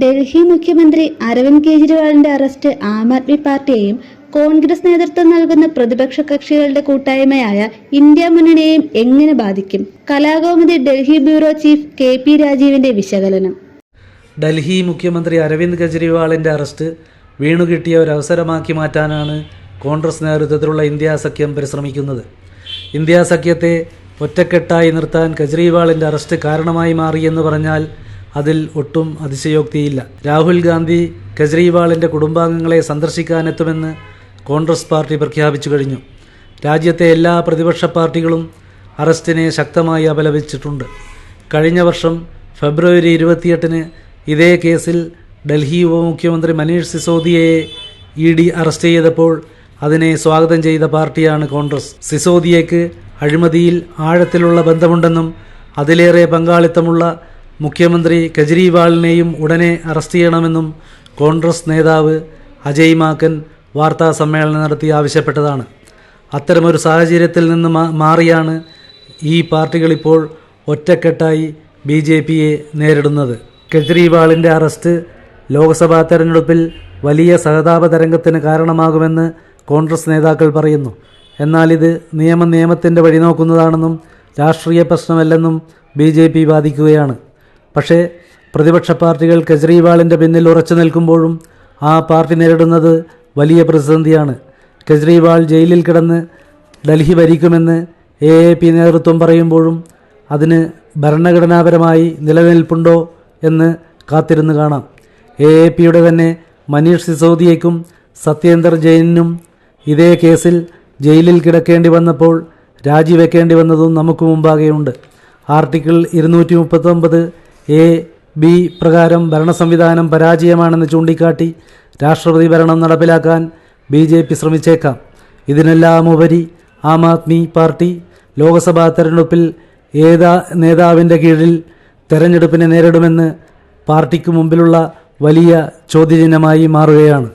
ഡൽഹി മുഖ്യമന്ത്രി അരവിന്ദ് കെജ്രിവാളിന്റെ അറസ്റ്റ് ആം ആദ്മി പാർട്ടിയെയും കോൺഗ്രസ് നേതൃത്വം നൽകുന്ന പ്രതിപക്ഷ കക്ഷികളുടെ കൂട്ടായ്മയായ ഇന്ത്യ മുന്നണിയെയും എങ്ങനെ ബാധിക്കും? Kalakaumudi Delhi bureau chief KP രാജീവിന്റെ വിശകലനം. ഡൽഹി മുഖ്യമന്ത്രി അരവിന്ദ് കെജ്രിവാളിന്റെ അറസ്റ്റ് വീണുകിട്ടിയ ഒരവസരമാക്കി മാറ്റാനാണ് കോൺഗ്രസ് നേതൃത്വത്തിലുള്ള ഇന്ത്യ സഖ്യം പരിശ്രമിക്കുന്നത്. ഇന്ത്യ സഖ്യത്തെ ഒറ്റക്കെട്ടായി നിർത്താൻ കെജ്രിവാളിന്റെ അറസ്റ്റ് കാരണമായി മാറിയെന്ന് പറഞ്ഞാൽ അതിൽ ഒട്ടും അതിശയോക്തിയില്ല. രാഹുൽ ഗാന്ധി കെജ്രിവാളിന്റെ കുടുംബാംഗങ്ങളെ സന്ദർശിക്കാനെത്തുമെന്ന് കോൺഗ്രസ് പാർട്ടി പ്രഖ്യാപിച്ചു കഴിഞ്ഞു. രാജ്യത്തെ എല്ലാ പ്രതിപക്ഷ പാർട്ടികളും അറസ്റ്റിനെ ശക്തമായി അപലപിച്ചിട്ടുണ്ട്. കഴിഞ്ഞ വർഷം ഫെബ്രുവരി 28-ന് ഇതേ കേസിൽ ഡൽഹി ഉപമുഖ്യമന്ത്രി മനീഷ് സിസോദിയയെ ED അറസ്റ്റ് ചെയ്തപ്പോൾ അതിനെ സ്വാഗതം ചെയ്ത പാർട്ടിയാണ് കോൺഗ്രസ്. സിസോദിയയ്ക്ക് അഴിമതിയിൽ ആഴത്തിലുള്ള ബന്ധമുണ്ടെന്നും അതിലേറെ പങ്കാളിത്തമുള്ള മുഖ്യമന്ത്രി കെജ്രിവാളിനെയും ഉടനെ അറസ്റ്റ് ചെയ്യണമെന്നും കോൺഗ്രസ് നേതാവ് അജയ് മാക്കൻ വാർത്താ സമ്മേളനം നടത്തി ആവശ്യപ്പെട്ടതാണ്. അത്തരമൊരു സാഹചര്യത്തിൽ നിന്ന് മാറിയാണ് ഈ പാർട്ടികളിപ്പോൾ ഒറ്റക്കെട്ടായി BJPയെ നേരിടുന്നത്. കെജ്രിവാളിൻ്റെ അറസ്റ്റ് ലോക്സഭാ തെരഞ്ഞെടുപ്പിൽ വലിയ സഹതാപ തരംഗത്തിന് കാരണമാകുമെന്ന് കോൺഗ്രസ് നേതാക്കൾ പറയുന്നു. എന്നാൽ ഇത് നിയമത്തിൻ്റെ വഴി നോക്കുന്നതാണെന്നും രാഷ്ട്രീയ പ്രശ്നമല്ലെന്നും BJP വാദിക്കുകയാണ്. പക്ഷേ പ്രതിപക്ഷ പാർട്ടികൾ കെജ്രിവാളിൻ്റെ പിന്നിൽ ഉറച്ചു നിൽക്കുമ്പോഴും ആ പാർട്ടി നേരിടുന്നത് വലിയ പ്രതിസന്ധിയാണ്. കെജ്രിവാൾ ജയിലിൽ കിടന്ന് ഡൽഹി ഭരിക്കുമെന്ന് AAP നേതൃത്വം പറയുമ്പോഴും അതിന് ഭരണഘടനാപരമായി നിലനിൽപ്പുണ്ടോ എന്ന് കാത്തിരുന്ന് കാണാം. AAPയുടെ തന്നെ മനീഷ് സിസോദിയയ്ക്കും സത്യേന്ദർ ജെയിനും ഇതേ കേസിൽ ജയിലിൽ കിടക്കേണ്ടി വന്നപ്പോൾ രാജിവെക്കേണ്ടി വന്നതും നമുക്ക് മുമ്പാകെയുണ്ട്. ആർട്ടിക്കിൾ 239A(b) പ്രകാരം ഭരണ സംവിധാനം പരാജയമാണെന്ന് ചൂണ്ടിക്കാട്ടി രാഷ്ട്രപതി ഭരണം നടപ്പിലാക്കാൻ BJP ശ്രമിച്ചേക്കാം. ഇതിനെല്ലാം ഉപരി ആം ആദ്മി പാർട്ടി ലോക്സഭാ തെരഞ്ഞെടുപ്പിൽ നേതാവിൻ്റെ കീഴിൽ തെരഞ്ഞെടുപ്പിനെ നേരിടുമെന്ന് പാർട്ടിക്ക് മുമ്പിലുള്ള വലിയ ചോദ്യചിഹ്നമായി മാറുകയാണ്.